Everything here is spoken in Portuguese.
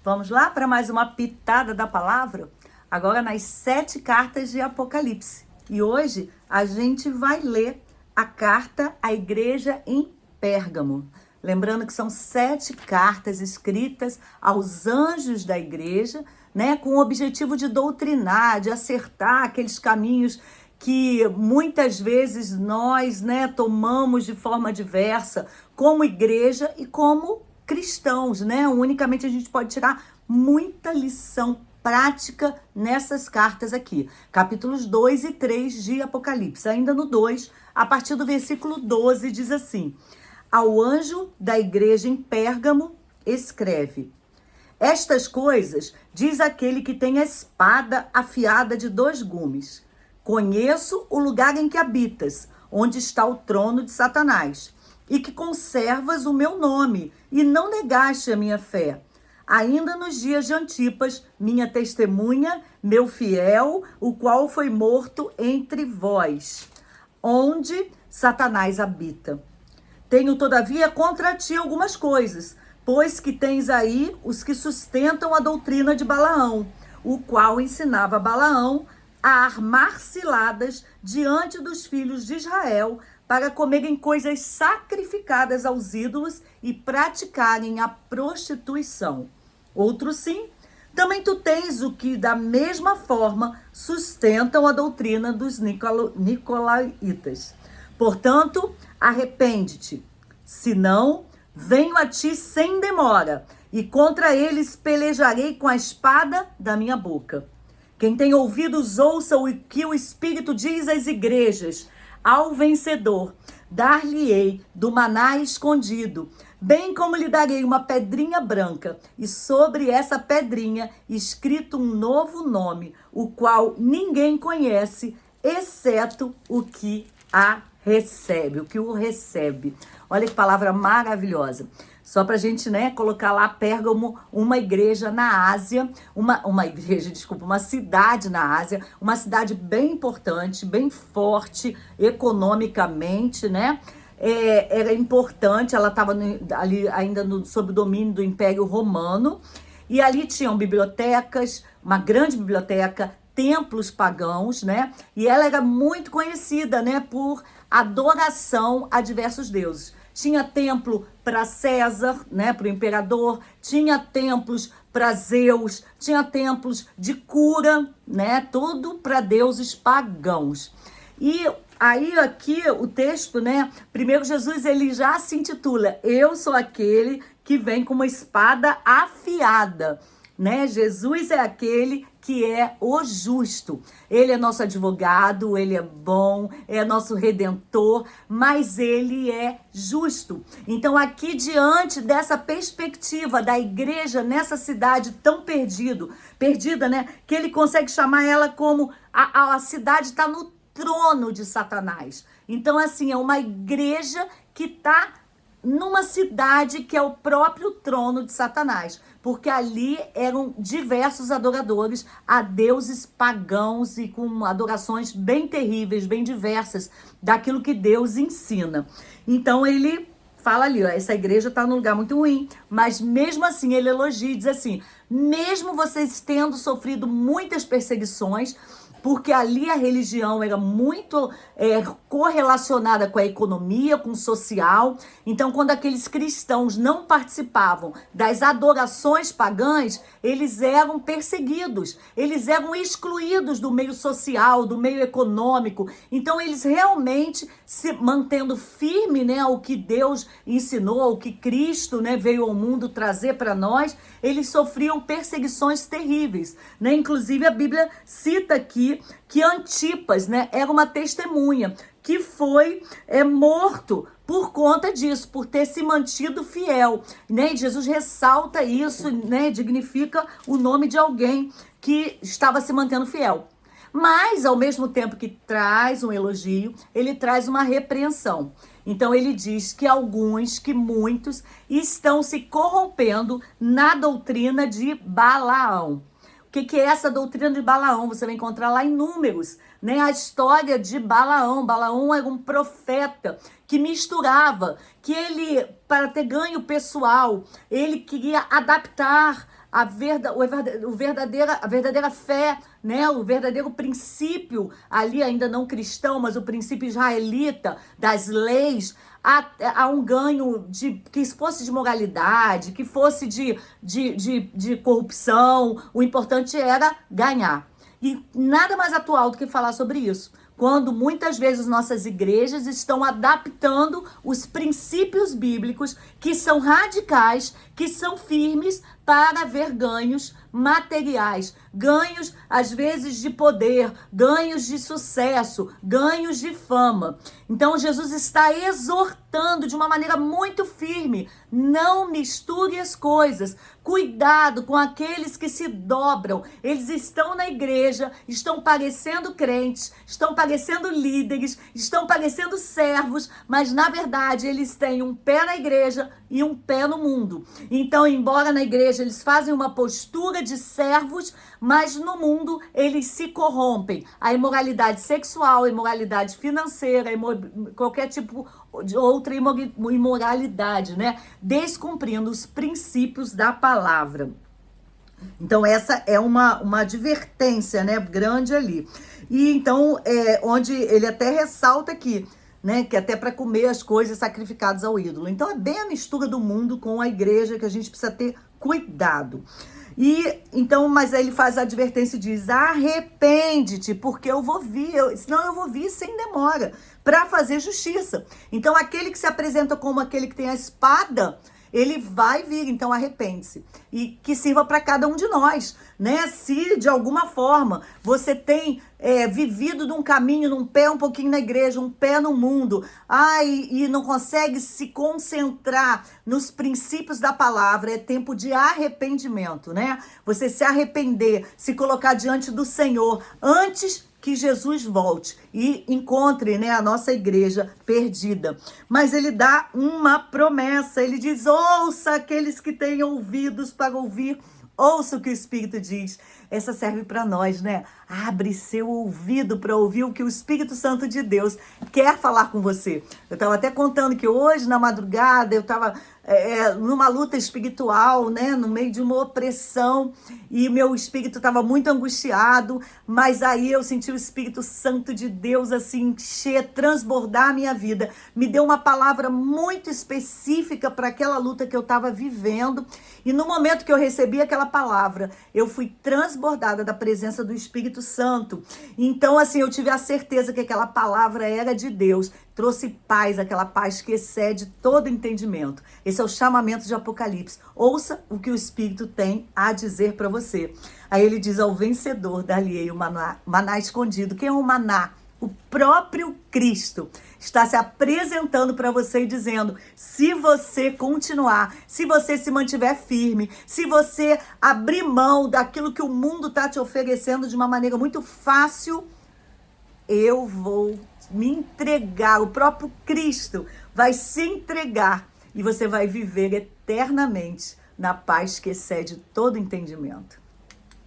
Vamos lá para mais uma pitada da palavra? Agora nas 7 cartas de Apocalipse. E hoje a gente vai ler a carta à igreja em Pérgamo. Lembrando que são 7 cartas escritas aos anjos da igreja, né, com o objetivo de doutrinar, de acertar aqueles caminhos que muitas vezes nós, né, tomamos de forma diversa, como igreja e como cristãos, né? Unicamente a gente pode tirar muita lição prática nessas cartas aqui. Capítulos 2 e 3 de Apocalipse. Ainda no 2, a partir do versículo 12, diz assim: Ao anjo da igreja em Pérgamo, escreve: Estas coisas diz aquele que tem a espada afiada de 2 gumes. Conheço o lugar em que habitas, onde está o trono de Satanás, e que conservas o meu nome, e não negaste a minha fé. Ainda nos dias de Antipas, minha testemunha, meu fiel, o qual foi morto entre vós, onde Satanás habita. Tenho, todavia, contra ti algumas coisas, pois que tens aí os que sustentam a doutrina de Balaão, o qual ensinava Balaão a armar ciladas diante dos filhos de Israel para comerem coisas sacrificadas aos ídolos e praticarem a prostituição. Outro sim, também tu tens o que da mesma forma sustentam a doutrina dos nicolaítas. Portanto, arrepende-te, senão venho a ti sem demora, e contra eles pelejarei com a espada da minha boca. Quem tem ouvidos, ouça o que o Espírito diz às igrejas. Ao vencedor, dar-lhe-ei do maná escondido, bem como lhe darei uma pedrinha branca, e sobre essa pedrinha escrito um novo nome, o qual ninguém conhece, exceto o que o que o recebe. Olha que palavra maravilhosa. Só pra gente, né, colocar lá Pérgamo, uma igreja na Ásia, uma cidade na Ásia, uma cidade bem importante, bem forte economicamente, né? Era importante, ela estava ali ainda sob o domínio do Império Romano, e ali tinham bibliotecas, uma grande biblioteca, templos pagãos, né? E ela era muito conhecida, né, por adoração a diversos deuses. Tinha templo para César, né, para o imperador, tinha templos para Zeus, tinha templos de cura, né, tudo para deuses pagãos. E aí aqui o texto, né, primeiro Jesus ele já se intitula: Eu sou aquele que vem com uma espada afiada, né? Jesus é aquele que é o justo. Ele é nosso advogado, ele é bom, é nosso redentor, mas ele é justo. Então aqui, diante dessa perspectiva da igreja nessa cidade tão perdida, né? Que ele consegue chamar ela como a cidade está no trono de Satanás. Então assim, é uma igreja que está numa cidade que é o próprio trono de Satanás, porque ali eram diversos adoradores a deuses pagãos e com adorações bem terríveis, bem diversas daquilo que Deus ensina. Então ele fala ali, ó, essa igreja está num lugar muito ruim, mas mesmo assim ele elogia e diz assim: mesmo vocês tendo sofrido muitas perseguições, porque ali a religião era muito correlacionada com a economia, com o social. Então, quando aqueles cristãos não participavam das adorações pagãs, eles eram perseguidos, eles eram excluídos do meio social, do meio econômico. Então, eles realmente se mantendo firme, né, ao que Deus ensinou, ao que Cristo, né, veio ao mundo trazer para nós, eles sofriam perseguições terríveis, né? Inclusive, a Bíblia cita aqui que Antipas, né, era uma testemunha que foi morto por conta disso, por ter se mantido fiel, né? E Jesus ressalta isso, né? Dignifica o nome de alguém que estava se mantendo fiel. Mas, ao mesmo tempo que traz um elogio, ele traz uma repreensão. Então, ele diz que muitos estão se corrompendo na doutrina de Balaão. O que é essa doutrina de Balaão? Você vai encontrar lá em Números, né? A história de Balaão. Balaão era um profeta que misturava, que ele, para ter ganho pessoal, ele queria adaptar a verdadeira fé, né? O verdadeiro princípio ali, ainda não cristão, mas o princípio israelita das leis, a um ganho que fosse de moralidade, que fosse de corrupção. O importante era ganhar. E nada mais atual do que falar sobre isso, quando muitas vezes nossas igrejas estão adaptando os princípios bíblicos, que são radicais, que são firmes, para ver ganhos materiais, ganhos às vezes de poder, ganhos de sucesso, ganhos de fama. Então Jesus está exortando de uma maneira muito firme: não misture as coisas. Cuidado com aqueles que se dobram. Eles estão na igreja, estão parecendo crentes, estão parecendo líderes, estão parecendo servos, mas na verdade eles têm um pé na igreja e um pé no mundo. Então, embora na igreja eles fazem uma postura de servos, mas no mundo eles se corrompem. A imoralidade sexual, a imoralidade financeira, qualquer tipo de outra imoralidade, né? Descumprindo os princípios da palavra. Então, essa é uma advertência, né, grande ali. E então, onde ele até ressalta aqui, né, que até para comer as coisas sacrificadas ao ídolo. Então, é bem a mistura do mundo com a igreja que a gente precisa ter cuidado. E então, mas aí ele faz a advertência e diz: arrepende-te, porque eu vou vir, senão eu vou vir sem demora para fazer justiça. Então, aquele que se apresenta como aquele que tem a espada, ele vai vir. Então, arrepende-se. E que sirva para cada um de nós, né? Se de alguma forma você tem vivido num caminho, num pé um pouquinho na igreja, um pé no mundo, e não consegue se concentrar nos princípios da palavra, é tempo de arrependimento, né? Você se arrepender, se colocar diante do Senhor antes que Jesus volte e encontre, né, a nossa igreja perdida. Mas ele dá uma promessa, ele diz: ouça aqueles que têm ouvidos para ouvir, ouça o que o Espírito diz. Essa serve para nós, né? Abre seu ouvido para ouvir o que o Espírito Santo de Deus quer falar com você. Eu estava até contando que hoje, na madrugada, eu estava numa luta espiritual, né? No meio de uma opressão, e meu espírito estava muito angustiado, mas aí eu senti o Espírito Santo de Deus assim, transbordar a minha vida. Me deu uma palavra muito específica para aquela luta que eu estava vivendo, e no momento que eu recebi aquela palavra, eu fui transbordada da presença do Espírito Santo. Então, assim, eu tive a certeza que aquela palavra era de Deus. Trouxe paz, aquela paz que excede todo entendimento. Esse é o chamamento de Apocalipse. Ouça o que o Espírito tem a dizer para você. Aí ele diz: ao vencedor dar-lhe-ei o maná escondido. Quem é o maná? O próprio Cristo está se apresentando para você e dizendo: se você continuar, se você se mantiver firme, se você abrir mão daquilo que o mundo está te oferecendo de uma maneira muito fácil, eu vou me entregar. O próprio Cristo vai se entregar e você vai viver eternamente na paz que excede todo entendimento.